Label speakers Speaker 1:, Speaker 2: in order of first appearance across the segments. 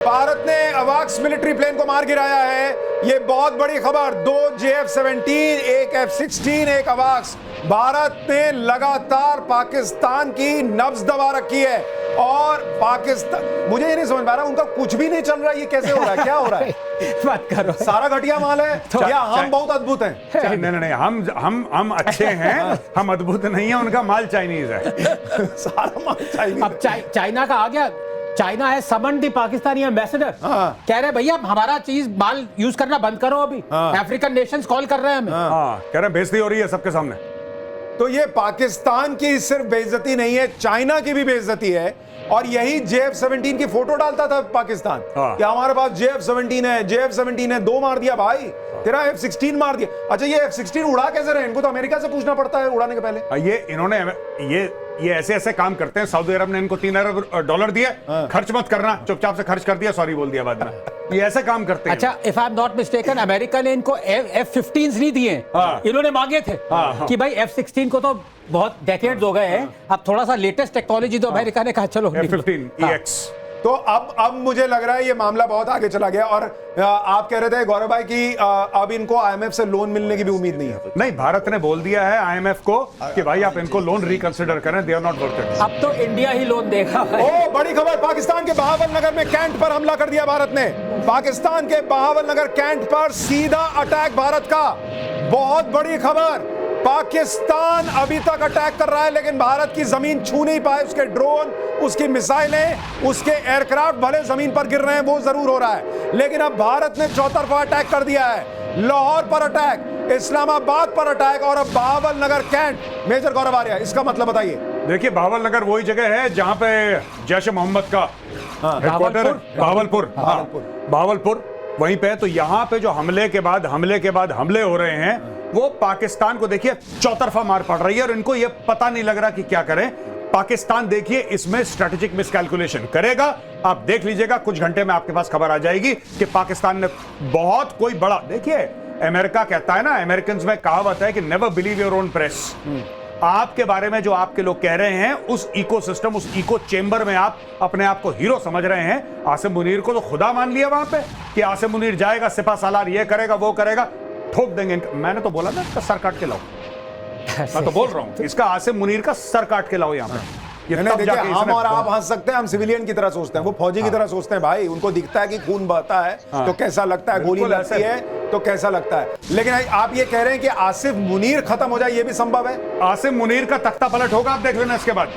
Speaker 1: भारत ने अवाक्स military plane को मार गिराया है। ये बहुत बड़ी खबर। 2 JF-17, एक F-16, एक अवाक्स। भारत ने लगातार पाकिस्तान की नब्ज दबा रखी है और पाकिस्तान, मुझे ये नहीं समझ पा रहा, उनका कुछ भी नहीं चल रहा है। ये कैसे हो रहा है? क्या हो रहा है?
Speaker 2: बात करो,
Speaker 1: सारा घटिया माल है या हम बहुत अद्भुत हैं?
Speaker 3: नहीं, हम अच्छे हैं, हम अद्भुत नहीं है। उनका माल चाइनीज है।
Speaker 1: सारा माल चाइनीज।
Speaker 2: अब चाइना का आ गया। चाइना है समन दी पाकिस्तानी एम्बेसडर, कह रहे भैया हमारा चीज माल यूज करना बंद करो। अभी अफ्रीकन नेशंस कॉल कर रहे हैं हमें।
Speaker 3: कह रहे हैं बेइज्जती हो रही है सबके सामने।
Speaker 1: तो ये पाकिस्तान की सिर्फ बेइज्जती नहीं है, चाइना की भी बेइज्जती है। और यही JF-17 की फोटो डालता था पाकिस्तान कि हमारे पास JF-17 है, JF-17 है। 2 मार दिया भाई, तेरा F-16 मार दिया। अच्छा, ये F-16 उड़ा कैसे रहे? इनको तो अमेरिका से पूछना पड़ता है उड़ाने के पहले।
Speaker 3: ये इन्होंने ये ऐसे काम करते हैं। सऊदी अरब ने इनको $3 अरब दिए, खर्च मत करना, चुपचाप से खर्च कर दिया, सॉरी बोल दिया बाद में। ये ऐसे काम करते हैं।
Speaker 2: अच्छा, if I am not mistaken, America ने इनको F-15 नहीं दिए, इन्होंने मांगे थे कि भाई F-16 को तो बहुत डेकेड्स हो गए हैं, अब थोड़ा सा लेटेस्ट टेक्नोलॉजी। तो अमेरिका ने कहा चलो
Speaker 3: F-15 EX।
Speaker 1: तो अब मुझे लग रहा है ये मामला बहुत आगे चला गया। और आप कह रहे थे गौरव भाई कि अब इनको IMF से लोन मिलने की भी उम्मीद नहीं है।
Speaker 3: नहीं, भारत ने बोल दिया है IMF को कि भाई आप इनको लोन रिकंसिडर करें, they are not worth it.
Speaker 2: अब तो इंडिया ही लोन देगा।
Speaker 1: ओ बड़ी खबर, पाकिस्तान के बहावलनगर में कैंट पर हमला कर दिया भारत ने। पाकिस्तान के बहावलनगर कैंट पर सीधा अटैक भारत का। बहुत बड़ी खबर। पाकिस्तान अभी तक अटैक कर रहा है लेकिन भारत की जमीन छू नहीं पाए। उसके ड्रोन, उसकी मिसाइलें, उसके एयरक्राफ्ट भले जमीन पर गिर रहे हैं, वो जरूर हो रहा है, लेकिन अब भारत ने चौतरफा अटैक कर दिया है। लाहौर पर अटैक, इस्लामाबाद पर अटैक और अब बहावलनगर कैंट। मेजर गौरव आर्या, इसका मतलब बताइए।
Speaker 3: देखिए, बहावलनगर वही जगह है जहां पे जैश ए मोहम्मद का हेडक्वार्टर है। भावलपुर वहीं पे। तो यहां पे जो हमले के बाद हमले हो रहे हैं, वो पाकिस्तान को देखिए चौतरफा मार पड़ रही है और इनको ये पता नहीं लग रहा कि क्या करें। पाकिस्तान देखिए इसमें स्ट्रेटेजिक मिसकैलकुलेशन करेगा। आप देख लीजिएगा, कुछ घंटे में आपके पास खबर आ जाएगी कि पाकिस्तान ने बहुत कोई बड़ा, देखिए अमेरिका कहता है ना, अमेरिकन में कहावत है कि never believe your own press. आपके बारे में जो आपके लोग कह रहे हैं, उस इकोसिस्टम, उस इको चेंबर में आप अपने आप को हीरो समझ रहे हैं। आसिम मुनीर को तो खुदा मान लिया वहां पे कि आसिम मुनीर जाएगा, सिपा सालार ये करेगा, वो करेगा, ठोक देंगे। मैंने तो बोला ना, इसका सर काट के लाओ। मैं तो बोल रहा हूं, इसका आसिम मुनीर का सर काट के लाओ यहां पे।
Speaker 1: देखिए, हम और आप हंस सकते हैं, हम सिविलियन की तरह सोचते हैं, वो फौजी की तरह सोचते हैं। भाई उनको दिखता है कि खून बहता है तो कैसा लगता है, गोली लगती है तो कैसा लगता है। लेकिन आप ये कह रहे हैं कि आसिफ मुनीर खत्म हो जाए, ये भी संभव है?
Speaker 3: आसिम मुनीर का तख्ता पलट होगा, आप देख लेना इसके बाद।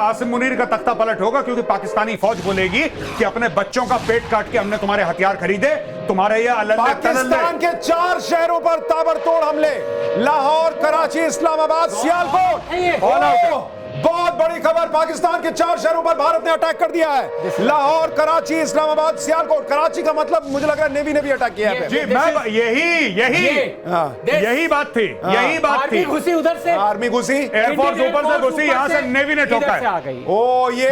Speaker 3: आसिम मुनीर का तख्ता पलट होगा, क्योंकि पाकिस्तानी फौज बोलेगी कि अपने बच्चों का पेट काट के हमने तुम्हारे हथियार खरीदे, तुम्हारे ये
Speaker 1: पाकिस्तान के 4 शहरों पर ताबड़तोड़ हमले। लाहौर, कराची, इस्लामाबाद, सियालकोट। बहुत बड़ी खबर, पाकिस्तान के 4 शहरों पर भारत ने अटैक कर दिया है। लाहौर, कराची, इस्लामाबाद, सियालकोट। कराची का मतलब मुझे लग रहा है नेवी ने भी अटैक किया है।
Speaker 3: जी, यही बात थी।
Speaker 2: आर्मी घुसी उधर से,
Speaker 1: आर्मी घुसी,
Speaker 3: एयरफोर्स ऊपर से घुसी, यहाँ से नेवी ने ठोका है।
Speaker 1: ओ ये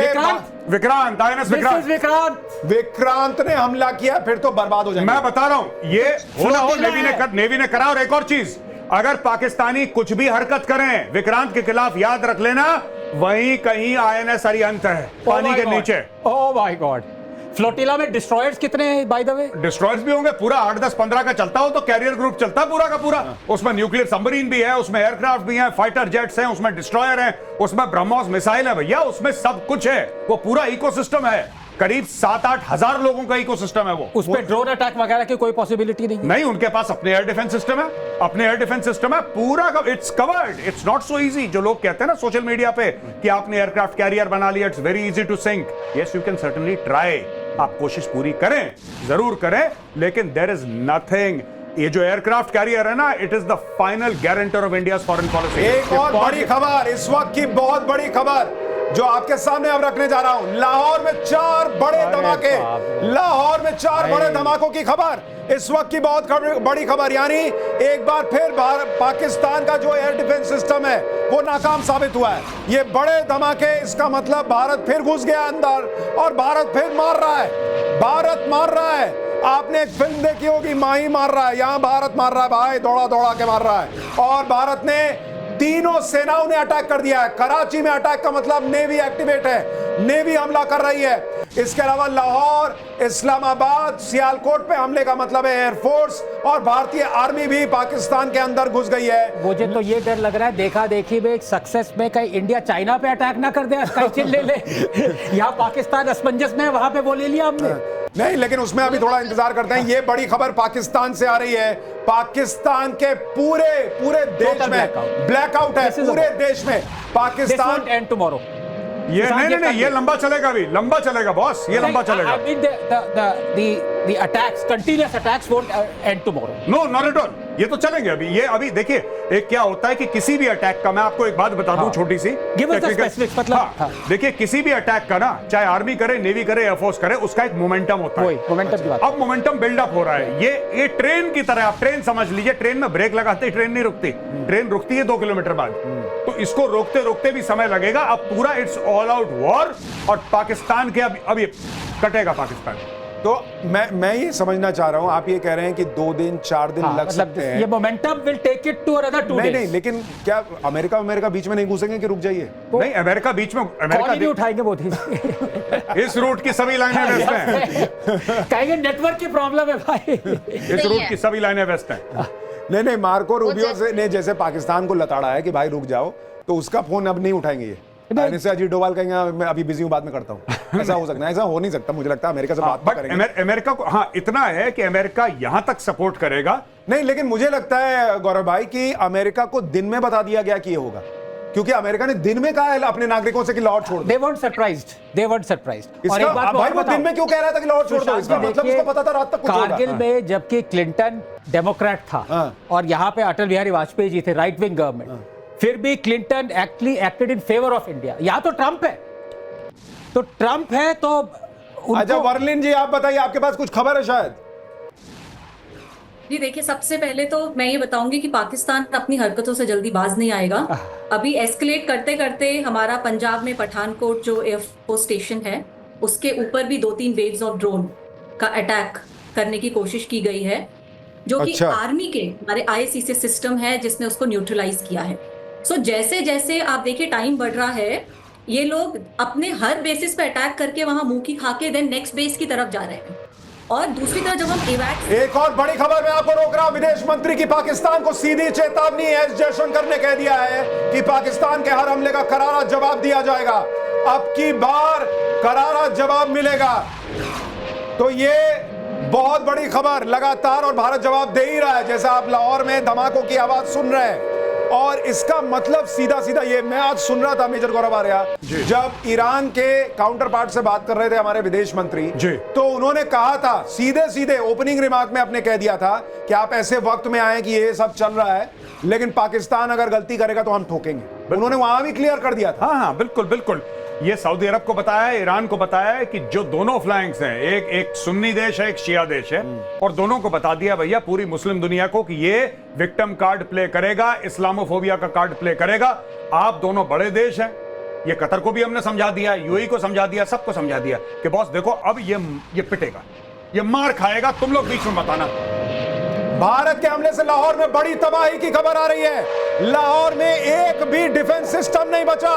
Speaker 3: विक्रांत
Speaker 1: ने हमला किया, फिर तो बर्बाद हो जाएंगे।
Speaker 3: मैं बता रहा हूं, ये होना हो नेवी ने करा। और एक और चीज, अगर पाकिस्तानी कुछ भी हरकत करें विक्रांत के खिलाफ, याद रख लेना वहीं कहीं INS अरिहंत है, पानी के नीचे।
Speaker 2: Oh my God. फ्लोटिला में डिस्ट्रॉयर्स कितने हैं बाय द वे?
Speaker 3: डिस्ट्रॉयर्स भी होंगे, पूरा 8, 10, 15 का चलता हो तो कैरियर ग्रुप चलता है पूरा का पूरा। उसमें न्यूक्लियर सबमरीन भी है, उसमें एयरक्राफ्ट भी है, फाइटर जेट्स हैं, उसमें डिस्ट्रॉयर हैं, उसमें ब्रह्मोस मिसाइल है भैया, उसमें सब कुछ है। वो पूरा इकोसिस्टम है, करीब 7-8 हजार लोगों का इकोसिस्टम है वो।
Speaker 2: उस पे ड्रोन अटैक वगैरह की कोई पॉसिबिलिटी नहीं?
Speaker 3: उनके पास अपने एयर डिफेंस सिस्टम है, पूरा it's covered. It's not so easy. जो लोग कहते हैं ना सोशल मीडिया पे कि आपने एयरक्राफ्ट कैरियर बना लिया, it's very easy to sink. Yes, you can certainly try. आप कोशिश पूरी करें, जरूर करें, लेकिन देयर इज नथिंग। ये जो एयरक्राफ्ट कैरियर है ना, it is the final guarantor of India's foreign policy.
Speaker 1: एक और बड़ी खबर, इस वक्त की बहुत बड़ी खबर जो आपके सामने अब रखने जा रहा हूं। लाहौर में 4 बड़े धमाके, लाहौर में 4 बड़े धमाकों की खबर, इस वक्त की बहुत बड़ी खबर। यानी एक बार फिर पाकिस्तान का जो एयर डिफेंस सिस्टम है वो नाकाम साबित हुआ है। ये बड़े धमाके, इसका मतलब भारत फिर घुस गया अंदर और भारत फिर मार रहा है। भारत मार रहा है। आपने एक फिल्म देखी होगी, माही मार रहा है, यहां भारत मार रहा है भाई, दौड़ा दौड़ा के मार रहा है। और भारत ने तीनों सेनाओं ने अटैक कर दिया है। कराची में अटैक का मतलब नेवी एक्टिवेट है, नेवी हमला कर रही है। इसके अलावा लाहौर, इस्लामाबाद, सियालकोट पे हमले का मतलब है एयरफोर्स और भारतीय आर्मी भी पाकिस्तान के अंदर घुस गई है।
Speaker 2: मुझे तो ये डर लग रहा है देखा देखी में सक्सेस में कहीं इंडिया चाइना पे अटैक ना कर दे, स्काई चिल ले ले। यहाँ पाकिस्तान असमंजस में है, वहां पे वो ले लिया हमने।
Speaker 1: नहीं, लेकिन उसमें अभी थोड़ा इंतजार करते हैं। ये बड़ी खबर पाकिस्तान से आ रही है। पाकिस्तान के पूरे देश में ब्लैकआउट है, पूरे देश में पाकिस्तान।
Speaker 2: एंड टुमारो
Speaker 3: ये नहीं, ये लंबा चलेगा, भी लंबा चलेगा बॉस, ये लंबा चलेगा।
Speaker 2: I mean the attacks, continuous attacks won't end tomorrow.
Speaker 3: No, not at all. ये तो चलेंगे अभी। ये अभी देखिए, एक क्या होता है कि किसी भी अटैक का, मैं आपको एक बात बता दूं छोटी सी,
Speaker 2: Give us the specifics, मतलब
Speaker 3: देखिए किसी भी अटैक का ना, चाहे आर्मी करे, नेवी करे, एयरफोर्स करे, उसका एक मोमेंटम होता है।
Speaker 2: मोमेंटम की बात।
Speaker 3: अब मोमेंटम बिल्डअप हो रहा है। ये ट्रेन की तरह, आप ट्रेन समझ लीजिए, ट्रेन में ब्रेक लगाते ट्रेन नहीं रुकती, ट्रेन रुकती है 2 किलोमीटर बाद। तो इसको रोकते रोकते भी समय लगेगा। अब पूरा इट्स ऑल आउट वॉर, और पाकिस्तान के अब ये कटेगा पाकिस्तान।
Speaker 1: तो मैं ये समझना चाह रहा हूं, आप ये कह रहे हैं कि 2 दिन 4 दिन लग सकते हैं।
Speaker 2: ये momentum will take it to another 2 days।
Speaker 1: नहीं, लेकिन क्या अमेरिका बीच में नहीं घुसेंगे कि रुक जाइए?
Speaker 3: नहीं, अमेरिका बीच में, अमेरिका
Speaker 2: नहीं उठाएंगे वो
Speaker 3: इस रूट की सभी लाइनें वेस्ट हैं।
Speaker 2: कहेंगे नेटवर्क की प्रॉब्लम है भाई।
Speaker 3: इस रूट की सभी लाइनें वेस्ट हैं।
Speaker 1: नहीं, मार्को रूबियो ने जैसे पाकिस्तान को लताड़ा है कि भाई रुक जाओ, तो उसका फोन अब नहीं उठाएंगे ये। से अजीत डोभाल कहेंगे मैं अभी बिजी हूं, बाद में करता हूं। ऐसा हो सकता है? ऐसा हो नहीं सकता। मुझे लगता है अमेरिका से बात करेंगे।
Speaker 3: अमेरिका को हाँ इतना है कि अमेरिका यहां तक सपोर्ट करेगा।
Speaker 1: नहीं, लेकिन मुझे लगता है गौरव भाई कि अमेरिका को दिन में बता दिया गया कि ये होगा, क्योंकि अमेरिका ने दिन में कहा है अपने नागरिकों से कि लाहौर छोड़ दो।
Speaker 2: They weren't surprised।
Speaker 1: और एक बात भाई, वो दिन में क्यों कह रहा था कि लाहौर छोड़ दो? इसका मतलब उसको पता था रात तक कुछ होगा।
Speaker 2: कारगिल में जबकि क्लिंटन डेमोक्रेट था और यहाँ पे अटल बिहारी वाजपेयी जी थे, राइट विंग गवर्नमेंट, फिर भी Clinton acted in favour of India. यहाँ तो ट्रंप है, तो
Speaker 1: अच्छा वर्लिन जी, आप बताइए, आपके पास कुछ खबर है शायद?
Speaker 4: जी देखिए, सबसे पहले तो मैं ये बताऊंगी कि पाकिस्तान अपनी हरकतों से जल्दी बाज नहीं आएगा। अभी एस्केलेट करते करते हमारा पंजाब में पठानकोट जो एयरफोर्स स्टेशन है, उसके ऊपर भी 2-3 वेव्स ऑफ ड्रोन का अटैक करने की कोशिश की गई है, जो कि आर्मी के हमारे ICC सिस्टम है जिसने उसको न्यूट्रलाइज किया है। सो जैसे जैसे आप देखिए टाइम बढ़ रहा है, ये लोग अपने हर बेसिस पे अटैक करके वहां मुंह की खाके देन नेक्स्ट बेस की तरफ जा रहे हैं। और दूसरी तरफ जब हम
Speaker 1: एक और बड़ी खबर मैं आपको रोक रहा हूं, विदेश मंत्री की पाकिस्तान को सीधी चेतावनी। एस जयशंकर ने कह दिया है कि पाकिस्तान के हर हमले का करारा जवाब दिया जाएगा। अब की बार करारा जवाब मिलेगा। तो ये बहुत बड़ी खबर लगातार, और भारत जवाब दे ही रहा है। जैसा आप लाहौर में धमाकों की आवाज सुन रहे हैं, और इसका मतलब सीधा सीधा ये, मैं आज सुन रहा था मेजर गौरव आर्या, जब ईरान के काउंटर पार्ट से बात कर रहे थे हमारे विदेश मंत्री, तो उन्होंने कहा था सीधे सीधे ओपनिंग रिमार्क में अपने कह दिया था कि आप ऐसे वक्त में आए कि ये सब चल रहा है, लेकिन पाकिस्तान अगर गलती करेगा तो हम ठोकेंगे। उन्होंने वहां भी क्लियर कर दिया था।
Speaker 3: हाँ, बिल्कुल बिल्कुल। ये सऊदी अरब को बताया है, ईरान को बताया है कि जो दोनों फ्लैंक्स हैं, एक सुन्नी देश है, एक शिया देश है, और दोनों को बता दिया भैया पूरी मुस्लिम दुनिया को कि ये विक्टिम कार्ड प्ले करेगा, इस्लामोफोबिया का कार्ड प्ले करेगा। आप दोनों बड़े देश हैं। ये कतर को भी हमने समझा दिया, यूएई को समझा दिया, सबको समझा दिया कि बॉस देखो अब ये पिटेगा, ये मार खाएगा, तुम लोग बीच में बताना।
Speaker 1: भारत के हमले से लाहौर में बड़ी तबाही की खबर आ रही है। लाहौर में एक भी डिफेंस सिस्टम नहीं बचा।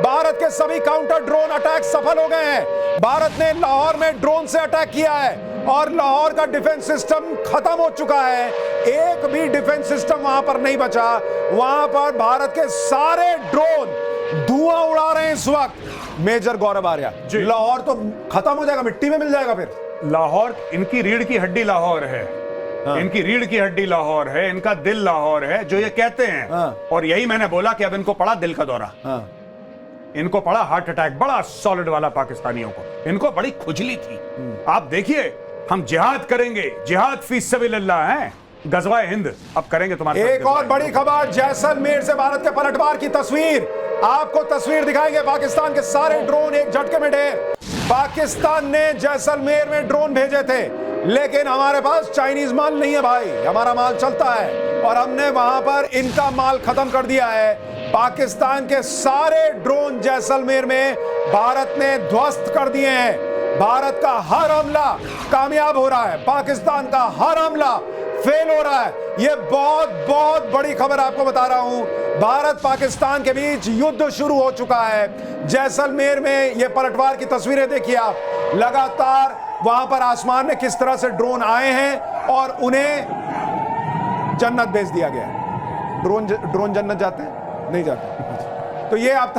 Speaker 1: भारत के सभी काउंटर ड्रोन अटैक सफल हो गए हैं। भारत ने लाहौर में ड्रोन से अटैक किया है और लाहौर का डिफेंस सिस्टम खत्म हो चुका है। एक भी डिफेंस सिस्टम वहां पर नहीं बचा। वहां पर भारत के सारे ड्रोन धुआं उड़ा रहे हैं इस वक्त। मेजर गौरव आर्या, लाहौर तो खत्म हो जाएगा, मिट्टी में मिल जाएगा फिर।
Speaker 3: लाहौर इनकी रीढ़ की हड्डी लाहौर है। इनकी रीढ़ की हड्डी लाहौर है, इनका दिल लाहौर है, जो ये कहते हैं। और यही मैंने बोला कि अब इनको पड़ा दिल का दौरा, इनको पड़ा हार्ट अटैक, बड़ा सॉलिड वाला पाकिस्तानियों को। इनको बड़ी खुजली थी। आप देखिए, हम जिहाद करेंगे, जिहाद फी सबिलिल्लाह है, गज़वा हिंद अब करेंगे तुम्हारे।
Speaker 1: एक और बड़ी खबर, जैसलमेर से भारत के पलटवार की तस्वीर। आपको तस्वीर दिखाएंगे। पाकिस्तान के सारे ड्रोन एक झटके में ढेर। पाकिस्तान ने जैसलमेर में ड्रोन भेजे थे, लेकिन हमारे पास चाइनीज माल नहीं है भाई, हमारा माल चलता है, और हमने वहां पर इनका माल खत्म कर दिया है। पाकिस्तान के सारे ड्रोन जैसलमेर में भारत ने ध्वस्त कर दिए हैं। भारत का हर हमला कामयाब हो रहा है, पाकिस्तान का हर हमला फेल हो रहा है। यह बहुत बहुत बड़ी खबर आपको बता रहा हूं। भारत पाकिस्तान के बीच युद्ध शुरू हो चुका है। जैसलमेर में ये पलटवार की तस्वीरें देखिए आप, लगातार वहां पर आसमान में किस तरह से ड्रोन आए हैं और उन्हें जन्नत भेज दिया गया है। ड्रोन जन्नत जाते हैं? नहीं जाते। तो ये आप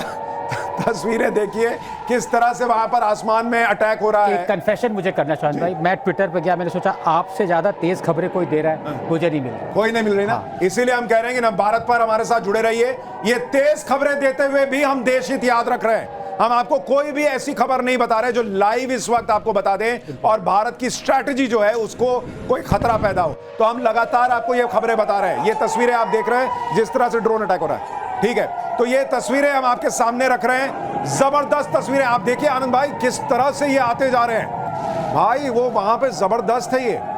Speaker 1: तस्वीरें देखिए किस तरह से वहां पर आसमान में अटैक हो रहा है।
Speaker 2: कन्फेशन मुझे करना शान भाई, मैं ट्विटर पे गया, मैंने सोचा आपसे ज्यादा तेज खबरें कोई दे रहा है, मुझे नहीं मिल रही।
Speaker 1: कोई नहीं मिल रही ना, इसीलिए हम कह रहे हैं कि ना भारत पर हमारे साथ जुड़े रहिए। ये तेज खबरें देते हुए भी हम देश हित याद रख रहे हैं। हम आपको कोई भी ऐसी खबर नहीं बता रहे जो लाइव इस वक्त आपको बता दें और भारत की स्ट्रैटेजी जो है उसको कोई खतरा पैदा हो। तो हम लगातार आपको ये खबरें बता रहे हैं। ये तस्वीरें आप देख रहे हैं जिस तरह से ड्रोन अटैक हो रहा है, ठीक है। तो ये तस्वीरें हम आपके सामने रख रहे हैं, जबरदस्त तस्वीरें। आप देखिए आनंद भाई किस तरह से ये आते जा रहे हैं भाई, वो वहां पे जबरदस्त है ये।